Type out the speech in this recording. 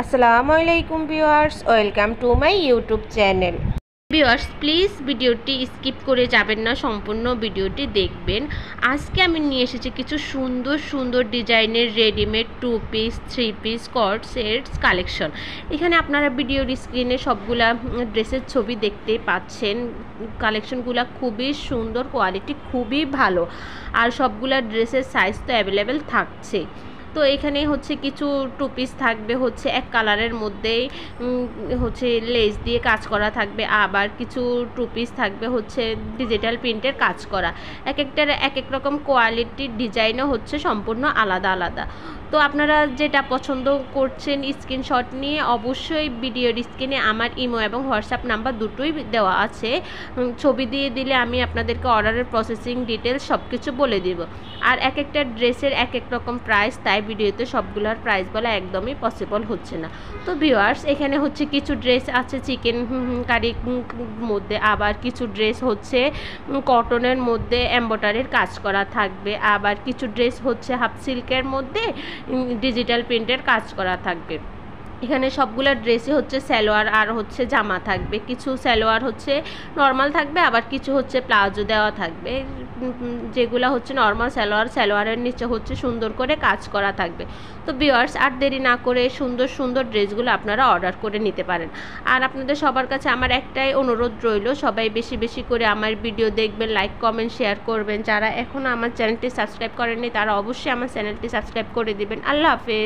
আসসালামু আলাইকুম viewers, welcome to my YouTube channel. Viewers, please ভিডিওটি স্কিপ করে যাবেন না, সম্পূর্ণ ভিডিওটি দেখবেন। আজকে আমি নিয়ে এসেছি কিছু সুন্দর সুন্দর ডিজাইনের রেডিমেড 2 পিস 3 পিস কট সেটস কালেকশন। এখানে আপনারা ভিডিওর স্ক্রিনে সবগুলা ড্রেসের ছবি দেখতে পাচ্ছেন। কালেকশনগুলো খুবই সুন্দর, কোয়ালিটি খুবই ভালো, আর সবগুলা ড্রেসের সাইজ তো অ্যাভেলেবেল থাকছে। তো এখানে হচ্ছে কিছু 2 পিস থাকবে হচ্ছে এক কালারের মধ্যেই হচ্ছে লেস দিয়ে কাজ করা থাকবে, আবার কিছু 2 পিস থাকবে হচ্ছে ডিজিটাল প্রিন্টের কাজ করা। এক একটার এক এক রকম কোয়ালিটির ডিজাইনও হচ্ছে সম্পূর্ণ আলাদা আলাদা। তো আপনারা যেটা পছন্দ করছেন স্ক্রিনশট নিয়ে অবশ্যই ভিডিওর স্ক্রিনে আমার ইমো এবং হোয়াটসঅ্যাপ নাম্বার দুটোই দেওয়া আছে। ছবি দিয়ে দিলে আমি আপনাদেরকে অর্ডারের প্রসেসিং ডিটেলস সব কিছু বলে দিব। আর এক একটা ড্রেসের এক এক রকম প্রাইস, তাই ভিডিওতে সবগুলোর প্রাইস বলা একদমই পসিবল হচ্ছে না। তো ভিউয়ার্স, এখানে হচ্ছে কিছু ড্রেস আছে চিকেন কারির মধ্যে, আবার কিছু ড্রেস হচ্ছে কটনের মধ্যে এমব্রয়ডারির কাজ করা থাকবে, আবার কিছু ড্রেস হচ্ছে হাফ সিল্কের মধ্যে ডিজিটাল প্রিন্টের কাজ করা থাকবে। এখানে সবগুলো ড্রেসই হচ্ছে সালোয়ার আর হচ্ছে জামা থাকবে, কিছু সালোয়ার হচ্ছে নর্মাল থাকবে, আবার কিছু হচ্ছে প্লাজো দেওয়া থাকবে। যেগুলো হচ্ছে নর্মাল সালোয়ার, সালোয়ারের নিচে হচ্ছে সুন্দর করে কাজ করা থাকবে। তো ভিউয়ার্স, আর দেরি না করে সুন্দর সুন্দর ড্রেসগুলো আপনারা অর্ডার করে নিতে পারেন। আর আপনাদের সবার কাছে আমার একটাই অনুরোধ রইল, সবাই বেশি বেশি করে আমার ভিডিও দেখবেন, লাইক কমেন্ট শেয়ার করবেন। যারা এখনও আমার চ্যানেলটি সাবস্ক্রাইব করেননি তারা অবশ্যই আমার চ্যানেলটি সাবস্ক্রাইব করে দিবেন। আল্লাহ হাফেজ।